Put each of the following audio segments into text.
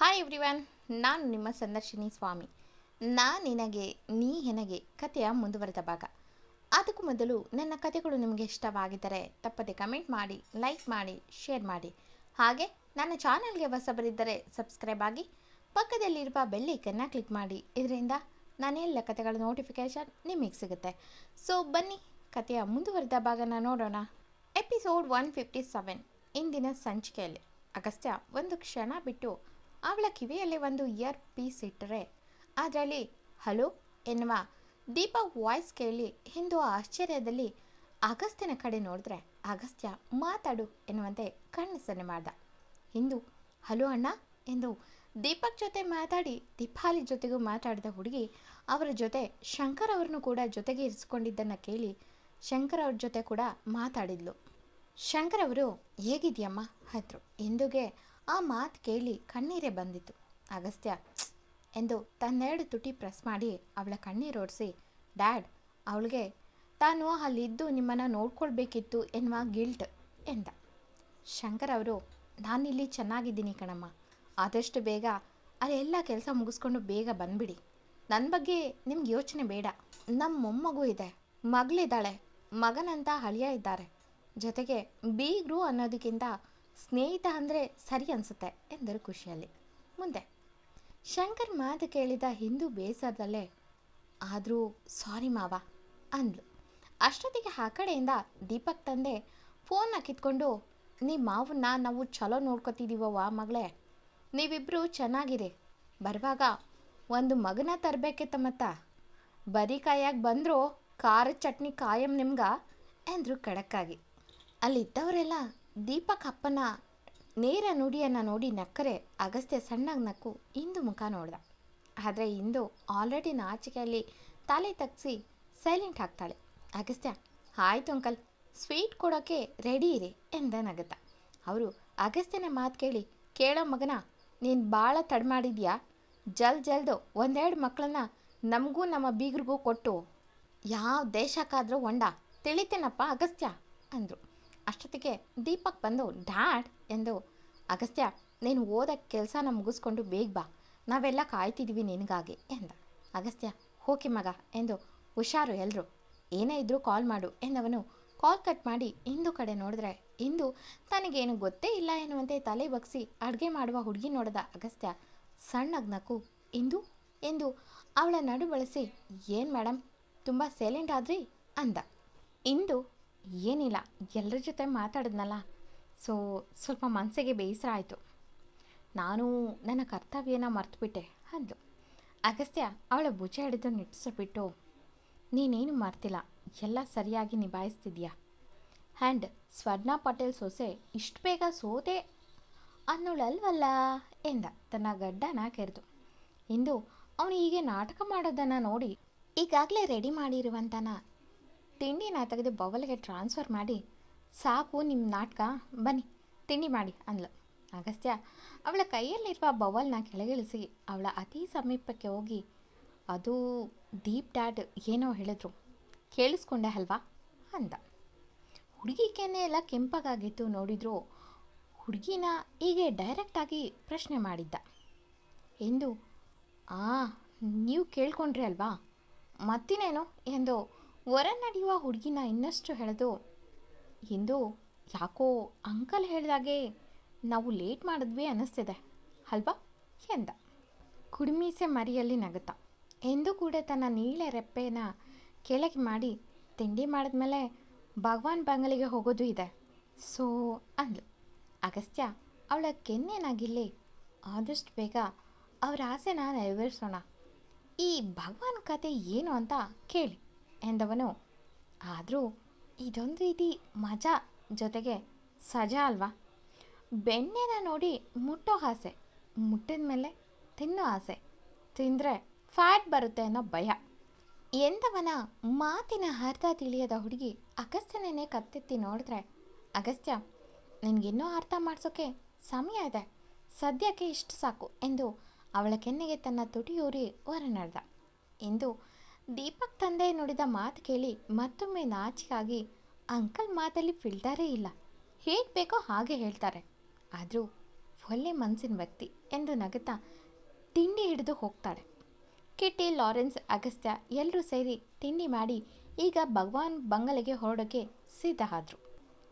Hi everyone, ನಾನು ನಿಮ್ಮ ಸಂದರ್ಶಿನಿ ಸ್ವಾಮಿ. ನಿನಗೆ ನೀ ಹೆನಗೆ ಕಥೆಯ ಮುಂದುವರೆದ ಭಾಗ. ಅದಕ್ಕೂ ಮೊದಲು ನನ್ನ ಕಥೆಗಳು ನಿಮಗೆ ಇಷ್ಟವಾಗಿದ್ದರೆ ತಪ್ಪದೆ ಕಮೆಂಟ್ ಮಾಡಿ, ಲೈಕ್ ಮಾಡಿ, ಶೇರ್ ಮಾಡಿ. ಹಾಗೆ ನನ್ನ ಚಾನಲ್ಗೆ ಹೊಸಬರಿದ್ದರೆ ಸಬ್ಸ್ಕ್ರೈಬ್ ಆಗಿ ಪಕ್ಕದಲ್ಲಿರುವ ಬೆಲ್ ಐಕನ್ನ ಕ್ಲಿಕ್ ಮಾಡಿ. ಇದರಿಂದ ನಾನೆಲ್ಲ ಕಥೆಗಳ ನೋಟಿಫಿಕೇಷನ್ ನಿಮಗೆ ಸಿಗುತ್ತೆ. ಸೊ ಬನ್ನಿ, ಕಥೆಯ ಮುಂದುವರೆದ ಭಾಗನ ನೋಡೋಣ. ಎಪಿಸೋಡ್ 157. ಇಂದಿನ ಸಂಚಿಕೆಯಲ್ಲಿ ಅಗಸ್ತ್ಯ ಒಂದು ಕ್ಷಣ ಬಿಟ್ಟು ಅವಳ ಕಿವಿಯಲ್ಲಿ ಒಂದು ಇಯರ್ ಪೀಸ್ ಇಟ್ಟರೆ ಅದರಲ್ಲಿ ಹಲೋ ಎನ್ನುವ ದೀಪ ವಾಯ್ಸ್ ಕೇಳಿ ಹಿಂದೂ ಆಶ್ಚರ್ಯದಲ್ಲಿ ಅಗಸ್ತ್ಯನ ಕಡೆ ನೋಡಿದ್ರೆ ಅಗಸ್ತ್ಯ ಮಾತಾಡು ಎನ್ನುವಂತೆ ಕಣ್ಣು ಸನ್ನೆ ಮಾಡ್ದ. ಹಿಂದೂ ಹಲೋ ಅಣ್ಣ ಎಂದು ದೀಪಕ್ ಜೊತೆ ಮಾತಾಡಿ ದೀಪಾಲಿ ಜೊತೆಗೂ ಮಾತಾಡಿದ ಹುಡುಗಿ ಅವರ ಜೊತೆ ಶಂಕರ್ ಅವರನ್ನು ಕೂಡ ಜೊತೆಗೆ ಇರಿಸ್ಕೊಂಡಿದ್ದನ್ನು ಕೇಳಿ ಶಂಕರ್ ಅವ್ರ ಜೊತೆ ಕೂಡ ಮಾತಾಡಿದ್ಲು. ಶಂಕರ್ ಅವರು ಹೇಗಿದೆಯಮ್ಮ ಅಂದರು. ಹಿಂದೂಗೆ ಆ ಮಾತು ಕೇಳಿ ಕಣ್ಣೀರೇ ಬಂದಿತ್ತು. ಅಗಸ್ತ್ಯ ಎಂದು ತನ್ನೆರಡು ತುಟಿ ಪ್ರೆಸ್ ಮಾಡಿ ಅವಳ ಕಣ್ಣೀರೋಡಿಸಿ, ಡ್ಯಾಡ್, ಅವಳಿಗೆ ತಾನು ಅಲ್ಲಿದ್ದು ನಿಮ್ಮನ್ನು ನೋಡ್ಕೊಳ್ಬೇಕಿತ್ತು ಎನ್ನುವ ಗಿಲ್ಟ್ ಎಂದ. ಶಂಕರ್ ಅವರು, ನಾನಿಲ್ಲಿ ಚೆನ್ನಾಗಿದ್ದೀನಿ ಕಣಮ್ಮ, ಆದಷ್ಟು ಬೇಗ ಅಲ್ಲೆಲ್ಲ ಕೆಲಸ ಮುಗಿಸ್ಕೊಂಡು ಬೇಗ ಬಂದುಬಿಡಿ. ನನ್ನ ಬಗ್ಗೆ ನಿಮ್ಗೆ ಯೋಚನೆ ಬೇಡ. ನಮ್ಮ ಮೊಮ್ಮಗು ಇದೆ, ಮಗಳಿದ್ದಾಳೆ, ಮಗನಂತ ಅಳಿಯ ಇದ್ದಾರೆ, ಜೊತೆಗೆ ಬೀಗರು ಅನ್ನೋದಕ್ಕಿಂತ ಸ್ನೇಹಿತ ಅಂದರೆ ಸರಿ ಅನಿಸುತ್ತೆ ಎಂದರು ಖುಷಿಯಲ್ಲಿ. ಮುಂದೆ ಶಂಕರ್ ಮಾತು ಕೇಳಿದ ಹಿಂದೂ ಬೇಸರದಲ್ಲೇ, ಆದರೂ ಸಾರಿ ಮಾವ ಅಂದ್ಲು. ಅಷ್ಟೊತ್ತಿಗೆ ಆ ಕಡೆಯಿಂದ ದೀಪಕ್ ತಂದೆ ಫೋನ್ನ ಕಿತ್ಕೊಂಡು, ನಿಮ್ಮ ಮಾವನ್ನ ನಾವು ಚಲೋ ನೋಡ್ಕೊತಿದ್ದೀವವ್ವ ಮಗಳೇ, ನೀವಿಬ್ಬರು ಚೆನ್ನಾಗಿರಿ, ಬರುವಾಗ ಒಂದು ಮಗನ ತರಬೇಕಿತ್ತಮ್ಮತ್ತ, ಬರೀ ಕಾಯಾಗಿ ಬಂದರೂ ಖಾರದ ಚಟ್ನಿ ಕಾಯಂ ನಿಮ್ಗ ಎಂದರು ಖಡಕ್ಕಾಗಿ. ಅಲ್ಲಿದ್ದವರೆಲ್ಲ ದೀಪಕ್ ಅಪ್ಪನ ನೇರ ನುಡಿಯನ್ನು ನೋಡಿ ನಕ್ಕರೆ ಅಗಸ್ತ್ಯ ಸಣ್ಣಗೆ ನಕ್ಕು ಇಂದು ಮುಖ ನೋಡ್ದ. ಆದರೆ ಇಂದು ಆಲ್ರೆಡಿ ನಾಚಿಕೆಯಲ್ಲಿ ತಲೆ ತಗ್ಸಿ ಸೈಲೆಂಟ್ ಆಗ್ತಾಳೆ. ಅಗಸ್ತ್ಯ, ಆಯ್ತು ಅಂಕಲ್, ಸ್ವೀಟ್ ಕೊಡೋಕ್ಕೆ ರೆಡಿ ಇರಿ ಎಂದ ನಗತ್ತ. ಅವರು ಅಗಸ್ತ್ಯನ ಮಾತು ಕೇಳಿ, ಕೇಳೋ ಮಗನ, ನೀನು ಭಾಳ ತಡ ಮಾಡಿದ್ಯಾ, ಜಲ್ದು ಒಂದೆರಡು ಮಕ್ಕಳನ್ನ ನಮಗೂ ನಮ್ಮ ಬೀಗ್ರಿಗೂ ಕೊಟ್ಟು ಯಾವ ದೇಶಕ್ಕಾದರೂ ಹೊಂಡ ತಿಳಿತೇನಪ್ಪ ಅಗಸ್ತ್ಯ ಅಂದರು. ಅಷ್ಟೊತ್ತಿಗೆ ದೀಪಕ್ ಬಂದು, ಡ್ಯಾಡ್ ಎಂದು, ಅಗಸ್ತ್ಯ, ನೀನು ಓದೋಕ್ಕೆ ಕೆಲಸನ ಮುಗಿಸ್ಕೊಂಡು ಬೇಗ ಬಾ, ನಾವೆಲ್ಲ ಕಾಯ್ತಿದ್ದೀವಿ ನಿನಗಾಗಿ ಎಂದ. ಅಗಸ್ತ್ಯ, ಓಕೆ ಮಗ ಎಂದು, ಹುಷಾರು ಎಲ್ಲರೂ, ಏನೇ ಇದ್ದರೂ ಕಾಲ್ ಮಾಡು ಎಂದವನು ಕಾಲ್ ಕಟ್ ಮಾಡಿ ಇಂದು ಕಡೆ ನೋಡಿದ್ರೆ ಇಂದು ತನಗೇನು ಗೊತ್ತೇ ಇಲ್ಲ ಎನ್ನುವಂತೆ ತಲೆ ಬಗ್ಸಿ ಅಡುಗೆ ಮಾಡುವ ಹುಡುಗಿ ನೋಡಿದ ಅಗಸ್ತ್ಯ ಸಣ್ಣಗೆ ನಕ್ಕು, ಇಂದು ಎಂದು ಅವಳ ನಡು ಬಳಸಿ, ಏನು ಮೇಡಮ್ ತುಂಬ ಸೈಲೆಂಟ್ ಆದ್ರಿ ಅಂದ. ಇಂದು ಏನಿಲ್ಲ, ಎಲ್ಲರ ಜೊತೆ ಮಾತಾಡಿದ್ನಲ್ಲ, ಸ್ವಲ್ಪ ಮನಸ್ಸಿಗೆ ಬೇಸರ ಆಯಿತು, ನಾನು ನನ್ನ ಕರ್ತವ್ಯನ ಮರ್ತುಬಿಟ್ಟೆ ಅಂದು. ಅಗಸ್ತ್ಯ ಅವಳ ಭುಜ ಹಿಡಿದು ನಿಟ್ಟಿಸಿಬಿಟ್ಟು, ನೀನೇನು ಮರ್ತಿಲ್ಲ, ಎಲ್ಲ ಸರಿಯಾಗಿ ನಿಭಾಯಿಸ್ತಿದ್ಯಾ, ಆ್ಯಂಡ್ ಸ್ವರ್ಣಾ ಪಟೇಲ್ ಸೊಸೆ ಇಷ್ಟು ಬೇಗ ಸೋತೆ ಅನ್ನೋಳಲ್ವಲ್ಲ ಎಂದ ತನ್ನ ಗಡ್ಡನ ಕೆರೆದು. ಇಂದು ಅವನು ಹೀಗೆ ನಾಟಕ ಮಾಡೋದನ್ನು ನೋಡಿ ಈಗಾಗಲೇ ರೆಡಿ ಮಾಡಿರುವಂತನ ತಿಂಡಿನ ತೆಗೆದು ಬೌಲ್ಗೆ ಟ್ರಾನ್ಸ್ಫರ್ ಮಾಡಿ, ಸಾಕು ನಿಮ್ಮ ನಾಟಕ, ಬನ್ನಿ ತಿಂಡಿ ಮಾಡಿ ಅಂದ್ಲು. ಅಗಸ್ತ್ಯ ಅವಳ ಕೈಯಲ್ಲಿರುವ ಬೌಲ್ನ ಕೆಳಗಿಳಿಸಿ ಅವಳ ಅತಿ ಸಮೀಪಕ್ಕೆ ಹೋಗಿ, ಅದು ದೀಪ್ ಡ್ಯಾಡ್ ಏನೋ ಹೇಳಿದ್ರು, ಕೇಳಿಸ್ಕೊಂಡೆ ಅಲ್ವಾ ಅಂದ. ಹುಡುಗಿ ಕೆನ್ನೆ ಎಲ್ಲ ಕೆಂಪಗಾಗಿತ್ತು. ನೋಡಿದ್ರು ಹುಡುಗಿನ ಹೀಗೆ ಡೈರೆಕ್ಟಾಗಿ ಪ್ರಶ್ನೆ ಮಾಡಿದ್ದ. ಎಂದು, ನೀವು ಕೇಳ್ಕೊಂಡ್ರಿ ಅಲ್ವಾ, ಮತ್ತಿನೇನು ಎಂದು ಹೊರ ನಡೆಯುವ ಹುಡುಗಿನ ಇನ್ನಷ್ಟು ಹೇಳಿದು, ಇಂದು ಯಾಕೋ ಅಂಕಲ್ ಹೇಳಿದಾಗೆ ನಾವು ಲೇಟ್ ಮಾಡಿದ್ವಿ ಅನ್ನಿಸ್ತಿದೆ ಅಲ್ವಾ ಎಂದ. ಕುಡಿಮೀಸೆ ಮರಿಯಲ್ಲಿ ನಗುತ್ತಾ ಎಂದು ಕೂಡ ತನ್ನ ನೀಳೆ ರೆಪ್ಪೆನ ಕೆಳಗೆ ಮಾಡಿ, ತಿಂಡಿ ಮಾಡಿದ್ಮೇಲೆ ಭಗವಾನ್ ಬಂಗಲಿಗೆ ಹೋಗೋದು ಇದೆ, ಸೊ ಅಂದ್ಲು. ಅಗಸ್ತ್ಯ ಅವಳ ಕೆನ್ನೆನಾಗಿಲ್ಲಿ, ಆದಷ್ಟು ಬೇಗ ಅವರ ಆಸೆನ ನೆರವೇರಿಸೋಣ, ಈ ಭಗವಾನ್ ಕತೆ ಏನು ಅಂತ ಕೇಳಿ ಎಂದವನು, ಆದರೂ ಇದೊಂದು ರೀತಿ ಮಜಾ ಜೊತೆಗೆ ಸಜಾ ಅಲ್ವಾ, ಬೆಣ್ಣೆನ ನೋಡಿ ಮುಟ್ಟೋ ಆಸೆ, ಮುಟ್ಟಿದ ಮೇಲೆ ತಿನ್ನೋ ಆಸೆ, ತಿಂದರೆ ಫ್ಯಾಟ್ ಬರುತ್ತೆ ಅನ್ನೋ ಭಯ ಎಂದವನ ಮಾತಿನ ಅರ್ಥ ತಿಳಿಯದ ಹುಡುಗಿ ಅಗಸ್ತ್ಯನೇ ಕತ್ತೆತ್ತಿ ನೋಡಿದ್ರೆ, ಅಗಸ್ತ್ಯ, ನಿನಗಿನ್ನೂ ಅರ್ಥ ಮಾಡಿಸೋಕ್ಕೆ ಸಮಯ ಇದೆ, ಸದ್ಯಕ್ಕೆ ಇಷ್ಟು ಸಾಕು ಎಂದು ಅವಳ ಕೆನ್ನೆಗೆ ತನ್ನ ತುಟಿಯೂರಿ ಹೊರ ನಡೆದ. ಎಂದು ದೀಪಕ್ ತಂದೆ ನುಡಿದ ಮಾತು ಕೇಳಿ ಮತ್ತೊಮ್ಮೆ ನಾಚಿಕಾಗಿ, ಅಂಕಲ್ ಮಾತಲ್ಲಿ ಫಿಲ್ಟರೇ ಇಲ್ಲ, ಹೇಗೆ ಬೇಕೋ ಹಾಗೆ ಹೇಳ್ತಾರೆ, ಆದರೂ ಒಳ್ಳೆ ಮನಸ್ಸಿನ ವ್ಯಕ್ತಿ ಎಂದು ನಗುತ್ತಾ ತಿಂಡಿ ಹಿಡಿದು ಹೋಗ್ತಾಳೆ. ಕಿಟ್ಟಿ, ಲಾರೆನ್ಸ್, ಅಗಸ್ತ್ಯ ಎಲ್ಲರೂ ಸೇರಿ ತಿಂಡಿ ಮಾಡಿ ಈಗ ಭಗವಾನ್ ಬಂಗಲೆಗೆ ಹೊರಡೋಕ್ಕೆ ಸಿದ್ಧ ಆದರು.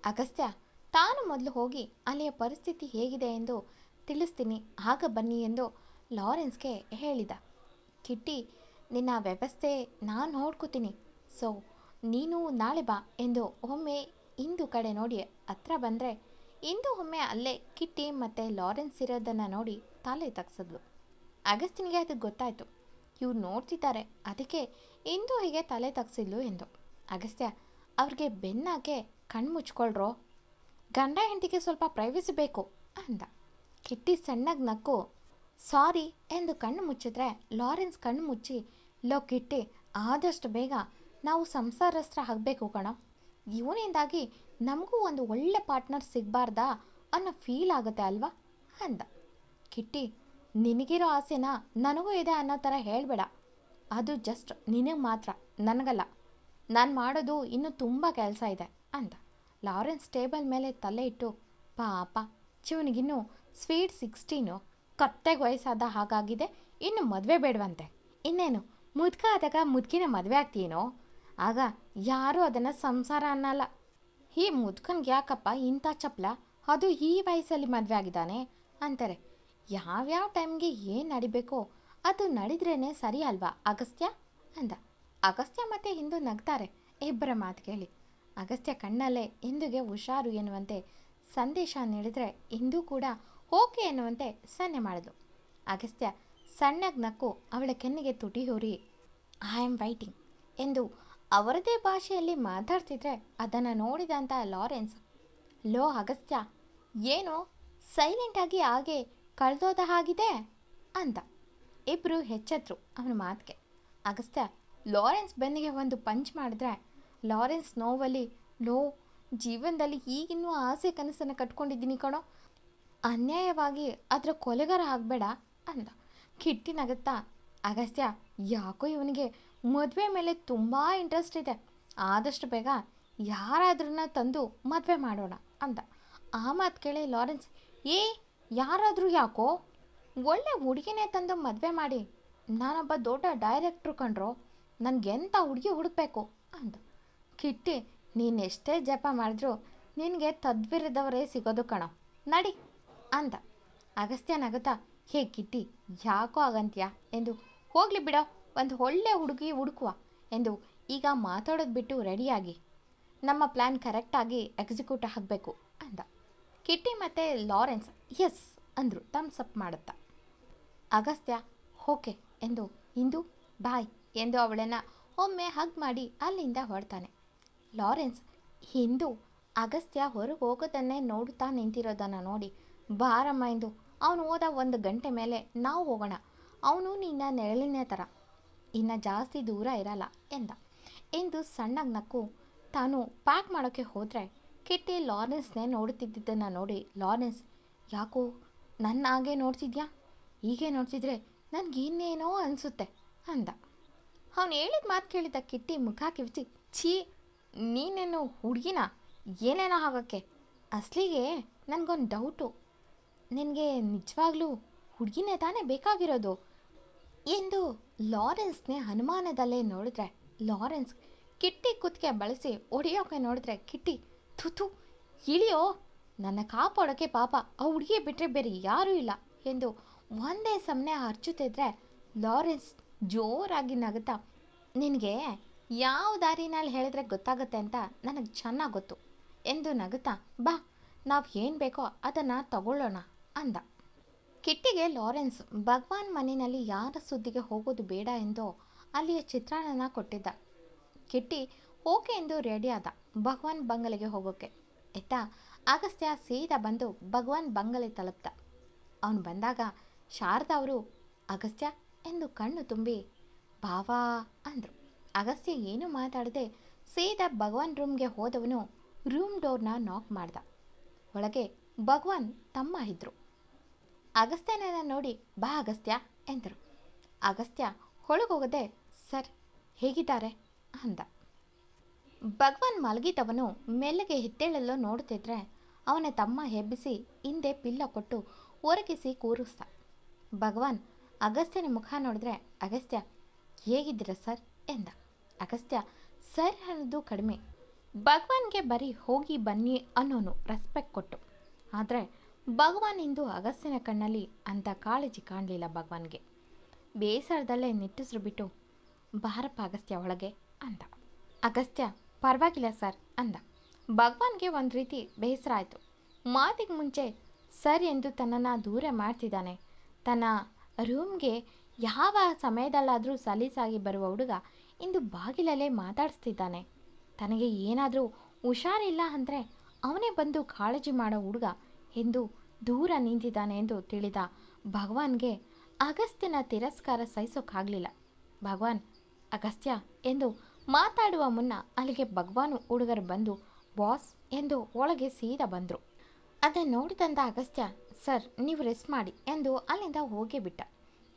ಅಗಸ್ತ್ಯ ತಾನು ಮೊದಲು ಹೋಗಿ ಅಲ್ಲಿಯ ಪರಿಸ್ಥಿತಿ ಹೇಗಿದೆ ಎಂದು ತಿಳಿಸ್ತೀನಿ, ಆಗ ಬನ್ನಿ ಎಂದು ಲಾರೆನ್ಸ್ಗೆ ಹೇಳಿದ. ಕಿಟ್ಟಿ, ನಿನ್ನ ವ್ಯವಸ್ಥೆ ನಾನು ನೋಡ್ಕೋತೀನಿ, ಸೊ ನೀನು ನಾಳೆ ಬಾ ಎಂದು ಒಮ್ಮೆ ಇಂದು ಕಡೆ ನೋಡಿ ಹತ್ರ ಬಂದರೆ ಇಂದು ಒಮ್ಮೆ ಅಲ್ಲೇ ಕಿಟ್ಟಿ ಮತ್ತು ಲಾರೆನ್ಸ್ ಇರೋದನ್ನು ನೋಡಿ ತಲೆ ತಗ್ಸಿದ್ಲು. ಅಗಸ್ತ್ಯನಿಗೆ ಅದು ಗೊತ್ತಾಯಿತು, ಇವ್ರು ನೋಡ್ತಿದ್ದಾರೆ, ಅದಕ್ಕೆ ಇಂದು ಹೀಗೆ ತಲೆ ತಗ್ಸಿದ್ಲು ಎಂದು. ಅಗಸ್ತ್ಯ, ಅವ್ರಿಗೆ ಬೆನ್ನಾಕೆ ಕಣ್ಣು ಮುಚ್ಕೊಳ್ರೋ, ಗಂಡ ಹೆಂಡತಿಗೆ ಸ್ವಲ್ಪ ಪ್ರೈವಸಿ ಬೇಕು ಅಂದ. ಕಿಟ್ಟಿ ಸಣ್ಣಗೆ ನಕ್ಕು ಸಾರಿ ಎಂದು ಕಣ್ಣು ಮುಚ್ಚಿದ್ರೆ ಲಾರೆನ್ಸ್ ಕಣ್ಣು ಮುಚ್ಚಿ, ಲೋ ಕಿಟ್ಟಿ, ಆದಷ್ಟು ಬೇಗ ನಾವು ಸಂಸಾರಸ್ತ್ರ ಆಗಬೇಕು ಕಣೋ, ಇವನಿಂದಾಗಿ ನಮಗೂ ಒಂದು ಒಳ್ಳೆ ಪಾರ್ಟ್ನರ್ ಸಿಗಬಾರ್ದಾ ಅನ್ನೋ ಫೀಲ್ ಆಗುತ್ತೆ ಅಲ್ವಾ ಅಂದ. ಕಿಟ್ಟಿ, ನಿನಗಿರೋ ಆಸೆನ ನನಗೂ ಇದೆ ಅನ್ನೋ ಥರ ಹೇಳಬೇಡ, ಅದು ಜಸ್ಟ್ ನಿನಗೆ ಮಾತ್ರ, ನನಗಲ್ಲ, ನಾನು ಮಾಡೋದು ಇನ್ನೂ ತುಂಬ ಕೆಲಸ ಇದೆ ಅಂದ. ಲಾರೆನ್ಸ್ ಟೇಬಲ್ ಮೇಲೆ ತಲೆ ಇಟ್ಟು, ಪಾಪ ಚಿವನಿಗಿನ್ನೂ ಸ್ವೀಟ್ 16, ಕತ್ತೆಗೆ ವಯಸ್ಸಾದ ಹಾಗಾಗಿದೆ, ಇನ್ನು ಮದುವೆ ಬೇಡವಂತೆ, ಇನ್ನೇನು ಮುದುಕ ಆದಾಗ ಮುದುಕಿನ ಮದುವೆ ಆಗ್ತೀನೋ, ಆಗ ಯಾರೂ ಅದನ್ನು ಸಂಸಾರ ಅನ್ನಲ್ಲ. ಈ ಮುದುಕನ್ಗೆ ಯಾಕಪ್ಪ ಇಂಥ ಚಪ್ಪಲ, ಅದು ಈ ವಯಸ್ಸಲ್ಲಿ ಮದುವೆ ಆಗಿದ್ದಾನೆ ಅಂತಾರೆ. ಯಾವ್ಯಾವ ಟೈಮ್ಗೆ ಏನು ನಡಿಬೇಕೋ ಅದು ನಡಿದ್ರೇ ಸರಿ ಅಲ್ವಾ ಅಗಸ್ತ್ಯ ಅಂದ. ಅಗಸ್ತ್ಯ ಮತ್ತು ಇಂದು ನಗ್ತಾರೆ ಇಬ್ಬರ ಮಾತು ಕೇಳಿ. ಅಗಸ್ತ್ಯ ಕಣ್ಣಲ್ಲೇ ಇಂದುಗೆ ಹುಷಾರು ಎನ್ನುವಂತೆ ಸಂದೇಶ ನೀಡಿದರೆ ಇಂದು ಕೂಡ ಓಕೆ ಎನ್ನುವಂತೆ ಸನ್ನೆ ಮಾಡಿದ್ಲು. ಅಗಸ್ತ್ಯ ಸಣ್ಣಗೆ ನಕ್ಕು ಅವಳ ಕೆನ್ನೆಗೆ ತುಟಿ ಹೋರಿ ಐ ಆಮ್ ವೈಟಿಂಗ್ ಎಂದು ಅವರದೇ ಭಾಷೆಯಲ್ಲಿ ಮಾತಾಡ್ತಿದ್ರೆ ಅದನ್ನು ನೋಡಿದಂಥ ಲಾರೆನ್ಸ್, ಲೋ ಅಗಸ್ತ್ಯ, ಏನೋ ಸೈಲೆಂಟಾಗಿ ಹಾಗೆ ಕಳೆದೋದ ಹಾಗಿದೆ ಅಂತ. ಇಬ್ಬರು ಹೆಚ್ಚೆದ್ರು ಅವನ ಮಾತಿಗೆ. ಅಗಸ್ತ್ಯ ಲಾರೆನ್ಸ್ ಬೆನ್ನಿಗೆ ಒಂದು ಪಂಚ್ ಮಾಡಿದ್ರೆ ಲಾರೆನ್ಸ್ ನೋವಲ್ಲಿ, ಲೋ ಜೀವನದಲ್ಲಿ ಈಗಿನ್ನೂ ಆಸೆ ಕನಸನ್ನು ಕಟ್ಕೊಂಡಿದ್ದೀನಿ ಕಣೋ, ಅನ್ಯಾಯವಾಗಿ ಅದರ ಕೊಲೆಗಾರ ಆಗಬೇಡ ಅಂದ. ಕಿಟ್ಟಿ ನಗುತ್ತಾ, ಅಗಸ್ತ್ಯ ಯಾಕೋ ಇವನಿಗೆ ಮದುವೆ ಮೇಲೆ ತುಂಬ ಇಂಟ್ರೆಸ್ಟ್ ಇದೆ, ಆದಷ್ಟು ಬೇಗ ಯಾರಾದ್ರನ್ನ ತಂದು ಮದುವೆ ಮಾಡೋಣ ಅಂದ. ಆ ಮಾತು ಕೇಳಿ ಲಾರೆನ್ಸ್, ಯಾರಾದರೂ ಯಾಕೋ, ಒಳ್ಳೆ ಹುಡುಗಿನೇ ತಂದು ಮದುವೆ ಮಾಡಿ, ನಾನೊಬ್ಬ ದೊಡ್ಡ ಡೈರೆಕ್ಟ್ರು ಕಣ್ರೋ, ನನಗೆಂಥ ಹುಡುಗಿ ಹುಡುಕ್ಬೇಕು ಅಂದ. ಕಿಟ್ಟಿ, ನೀನೆಷ್ಟೇ ಜಪ ಮಾಡಿದ್ರೂ ನಿನಗೆ ತದ್ವಿರದವರೇ ಸಿಗೋದು ಕಣೋ, ನಡಿ ಅಂದ. ಅಗಸ್ತ್ಯ ನಗುತ್ತಾ, ಹೇ ಕಿಟ್ಟಿ, ಯಾಕೋ ಆಗಂತ್ಯ ಎಂದು, ಹೋಗಲಿ ಬಿಡೋ, ಒಂದು ಒಳ್ಳೆ ಹುಡುಗಿ ಹುಡುಕುವ ಎಂದು ಈಗ ಮಾತಾಡೋದು ಬಿಟ್ಟು ರೆಡಿಯಾಗಿ, ನಮ್ಮ ಪ್ಲ್ಯಾನ್ ಕರೆಕ್ಟಾಗಿ ಎಕ್ಸಿಕ್ಯೂಟ್ ಆಗಬೇಕು ಅಂದ. ಕಿಟ್ಟಿ ಮತ್ತು ಲಾರೆನ್ಸ್ ಎಸ್ ಅಂದರು ಥಮ್ಸ್ ಅಪ್ ಮಾಡುತ್ತಾ. ಅಗಸ್ತ್ಯ ಓಕೆ ಎಂದು ಇಂದು ಬಾಯ್ ಎಂದು ಅವಳನ್ನು ಒಮ್ಮೆ ಹಗ್ ಮಾಡಿ ಅಲ್ಲಿಂದ ಹೊರಡ್ತಾನೆ. ಲಾರೆನ್ಸ್ ಇಂದು ಅಗಸ್ತ್ಯ ಹೊರಗೆ ಹೋಗೋದನ್ನೇ ನೋಡುತ್ತಾ ನಿಂತಿರೋದನ್ನು ನೋಡಿ, ಬಾರಮ್ಮ ಎಂದು, ಅವನು ಹೋದ 1 ಗಂಟೆ ಮೇಲೆ ನಾವು ಹೋಗೋಣ, ಅವನು ನಿನ್ನ ನೆರಳಿನ ಥರ, ಇನ್ನು ಜಾಸ್ತಿ ದೂರ ಇರಲ್ಲ ಎಂದ. ಎಂದು ಸಣ್ಣಗೆ ನಕ್ಕು ತಾನು ಪ್ಯಾಕ್ ಮಾಡೋಕ್ಕೆ ಹೋದರೆ ಕಿಟ್ಟಿ ಲಾರೆನ್ಸ್ನೇ ನೋಡುತ್ತಿದ್ದನ್ನು ನೋಡಿ, ಲಾರೆನ್ಸ್ ಯಾಕೋ ನನ್ನ ಹಾಗೆ ನೋಡ್ತಿದ್ಯಾ, ಹೀಗೆ ನೋಡ್ತಿದ್ರೆ ನನಗೇನೇನೋ ಅನಿಸುತ್ತೆ ಅಂದ. ಅವನು ಹೇಳಿದ ಮಾತು ಕೇಳಿದ ಕಿಟ್ಟಿ ಮುಖ ಕಿವಿಸಿ, ಛೀ ನೀನೇನು ಹುಡುಗಿನ ಏನೇನೋ ಆಗೋಕ್ಕೆ, ಅಸಲಿಗೆ ನನಗೊಂದು ಡೌಟು, ನಿನಗೆ ನಿಜವಾಗ್ಲೂ ಹುಡುಗಿನೇ ತಾನೇ ಬೇಕಾಗಿರೋದು ಎಂದು ಲಾರೆನ್ಸ್ನೇ ಅನುಮಾನದಲ್ಲೇ ನೋಡಿದ್ರೆ ಲಾರೆನ್ಸ್ ಕಿಟ್ಟಿ ಕುತ್ತಿಗೆ ಬಳಸಿ ಹೊಡೆಯೋಕೆ ನೋಡಿದ್ರೆ ಕಿಟ್ಟಿ, ಥುಥು ಇಳಿಯೋ, ನನ್ನ ಕಾಪಾಡೋಕ್ಕೆ ಪಾಪ ಆ ಹುಡುಗಿ ಬಿಟ್ಟರೆ ಬೇರೆ ಯಾರೂ ಇಲ್ಲ ಎಂದು ಒಂದೇ ಸಮನೆ ಹರ್ಚುತ್ತಿದ್ರೆ ಲಾರೆನ್ಸ್ ಜೋರಾಗಿ ನಗುತ್ತಾ, ನಿನಗೆ ಯಾವ ದಾರಿನಲ್ಲಿ ಹೇಳಿದ್ರೆ ಗೊತ್ತಾಗುತ್ತೆ ಅಂತ ನನಗೆ ಚೆನ್ನಾಗಿ ಗೊತ್ತು ಎಂದು ನಗುತ್ತಾ, ಬಾ ನಾವು ಏನು ಬೇಕೋ ಅದನ್ನು ತಗೊಳ್ಳೋಣ ಅಂದ. ಕಿಟ್ಟಿಗೆ ಲಾರೆನ್ಸ್ ಭಗವಾನ್ ಮನೆಯಲ್ಲಿ ಯಾರ ಸುದ್ದಿಗೆ ಹೋಗೋದು ಬೇಡ ಎಂದು ಅಲ್ಲಿಯ ಚಿತ್ರಾನ್ನನ ಕೊಟ್ಟಿದ್ದ. ಕಿಟ್ಟಿ ಓಕೆ ಎಂದು ರೆಡಿ ಆದ ಭಗವಾನ್ ಬಂಗಲೆಗೆ ಹೋಗೋಕ್ಕೆ. ಎತ್ತಾ ಅಗಸ್ತ್ಯ ಸೀದಾ ಬಂದು ಭಗವಾನ್ ಬಂಗಲೆ ತಲುಪ್ತ. ಅವನು ಬಂದಾಗ ಶಾರದಾ ಅವರು ಅಗಸ್ತ್ಯ ಎಂದು ಕಣ್ಣು ತುಂಬಿ ಭಾವಾ ಅಂದರು. ಅಗಸ್ತ್ಯ ಏನೂ ಮಾತಾಡದೆ ಸೀದಾ ಭಗವಾನ್ ರೂಮ್ಗೆ ಹೋದವನು ರೂಮ್ ಡೋರ್ನ ನಾಕ್ ಮಾಡ್ದ. ಒಳಗೆ ಭಗವಾನ್ ತಮ್ಮ ಇದ್ದರು. ಅಗಸ್ತ್ಯನನ್ನು ನೋಡಿ ಬಾ ಅಗಸ್ತ್ಯ ಎಂದರು. ಅಗಸ್ತ್ಯ ಒಳಗೋಗದೆ ಸರ್ ಹೇಗಿದ್ದಾರೆ ಅಂದ. ಭಗವಾನ್ ಮಲಗಿದವನು ಮೆಲ್ಲಗೆ ಎದ್ದೇಳಲು ನೋಡುತ್ತಿದ್ರೆ ಅವನ ತಮ್ಮ ಹೆಬ್ಬಿಸಿ ಹಿಂದೆ ಪಿಲ್ಲ ಕೊಟ್ಟು ಒರಗಿಸಿ ಕೂರಿಸ್ದ. ಭಗವಾನ್ ಅಗಸ್ತ್ಯನ ಮುಖ ನೋಡಿದ್ರೆ, ಅಗಸ್ತ್ಯ ಹೇಗಿದ್ದೀರ ಸರ್ ಎಂದ. ಅಗಸ್ತ್ಯ ಸರ್ ಅನ್ನೋದು ಕಡಿಮೆ, ಭಗವಾನ್ಗೆ ಬರೀ ಹೋಗಿ ಬನ್ನಿ ಅನ್ನೋನು ರೆಸ್ಪೆಕ್ಟ್ ಕೊಟ್ಟು. ಆದರೆ ಭಗವಾನ್ ಇಂದು ಅಗಸ್ತ್ಯನ ಕಣ್ಣಲ್ಲಿ ಅಂಥ ಕಾಳಜಿ ಕಾಣಲಿಲ್ಲ. ಭಗವಾನ್ಗೆ ಬೇಸರದಲ್ಲೇ ನಿಟ್ಟುಸಿರು ಬಿಟ್ಟು, ಬಾರಪ್ಪ ಅಗಸ್ತ್ಯ ಒಳಗೆ ಅಂದ. ಅಗಸ್ತ್ಯ ಪರವಾಗಿಲ್ಲ ಸರ್ ಅಂದ. ಭಗವಾನ್ಗೆ ಒಂದು ರೀತಿ ಬೇಸರ ಆಯಿತು. ಮಾತಿಗೆ ಮುಂಚೆ ಸರ್ ಎಂದು ತನ್ನನ್ನು ದೂರ ಮಾಡ್ತಿದ್ದಾನೆ. ತನ್ನ ರೂಮ್ಗೆ ಯಾವ ಸಮಯದಲ್ಲಾದರೂ ಸಲೀಸಾಗಿ ಬರುವ ಹುಡುಗ ಇಂದು ಬಾಗಿಲಲ್ಲೇ ಮಾತಾಡಿಸ್ತಿದ್ದಾನೆ. ತನಗೆ ಏನಾದರೂ ಹುಷಾರಿಲ್ಲ ಅಂದರೆ ಅವನೇ ಬಂದು ಕಾಳಜಿ ಮಾಡೋ ಹುಡುಗ ಎಂದು ದೂರ ನಿಂತಿದ್ದಾನೆ ಎಂದು ತಿಳಿದ ಭಗವಾನ್ಗೆ ಅಗಸ್ತ್ಯನ ತಿರಸ್ಕಾರ ಸಹಿಸೋಕ್ಕಾಗಲಿಲ್ಲ. ಭಗವಾನ್ ಅಗಸ್ತ್ಯ ಎಂದು ಮಾತಾಡುವ ಮುನ್ನ ಅಲ್ಲಿಗೆ ಭಗವಾನ್ ಹುಡುಗರು ಬಂದು ಬಾಸ್ ಎಂದು ಒಳಗೆ ಸೀದಾ ಬಂದರು. ಅದನ್ನು ನೋಡಿದಂಥ ಅಗಸ್ತ್ಯ, ಸರ್ ನೀವು ರೆಸ್ಟ್ ಮಾಡಿ ಎಂದು ಅಲ್ಲಿಂದ ಹೋಗೇ ಬಿಟ್ಟ.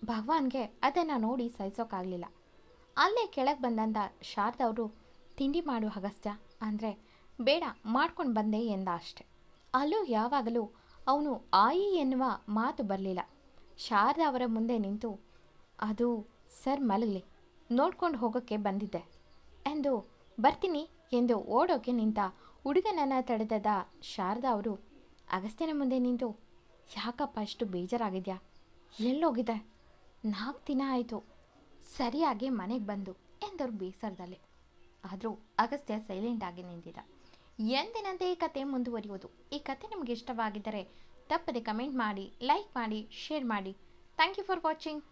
ಭಗವಾನ್ಗೆ ಅದನ್ನು ನೋಡಿ ಸಹಿಸೋಕ್ಕಾಗಲಿಲ್ಲ. ಅಲ್ಲೇ ಕೆಳಗೆ ಬಂದಂಥ ಶಾರದಾ ಅವರು, ತಿಂಡಿ ಮಾಡು ಅಗಸ್ತ್ಯ ಅಂದರೆ, ಬೇಡ ಮಾಡ್ಕೊಂಡು ಬಂದೆ ಎಂದ ಅಷ್ಟೆ. ಅಲ್ಲೂ ಯಾವಾಗಲೂ ಅವನು ಆಯಿ ಎನ್ನುವ ಮಾತು ಬರಲಿಲ್ಲ. ಶಾರದಾ ಅವರ ಮುಂದೆ ನಿಂತು, ಅದು ಸರ್ ಮಲಗಲಿ, ನೋಡ್ಕೊಂಡು ಹೋಗೋಕ್ಕೆ ಬಂದಿದ್ದೆ ಎಂದು, ಬರ್ತೀನಿ ಎಂದು ಓಡೋಕೆ ನಿಂತ ಹುಡುಗನನ್ನು ತಡೆದ ಶಾರದಾ ಅವರು ಅಗಸ್ತ್ಯನ ಮುಂದೆ ನಿಂತು, ಯಾಕಪ್ಪ ಅಷ್ಟು ಬೇಜಾರಾಗಿದೆಯಾ, ಎಲ್ಲೋಗಿದೆ, 4 ದಿನ ಆಯಿತು ಸರಿಯಾಗಿ ಮನೆಗೆ ಬಂದು ಎಂದರು ಬೇಸರದಲ್ಲಿ. ಆದರೂ ಅಗಸ್ತ್ಯ ಸೈಲೆಂಟ್ ಆಗಿ ನಿಂತಿದ್ದ. ಎಂದಿನಂತೆ ಈ ಕತೆ ಮುಂದುವರಿಯುವುದು. ಈ ಕತೆ ನಿಮಗೆ ಇಷ್ಟವಾಗಿದ್ದರೆ ತಪ್ಪದೆ ಕಮೆಂಟ್ ಮಾಡಿ, ಲೈಕ್ ಮಾಡಿ, ಶೇರ್ ಮಾಡಿ. Thank you for watching.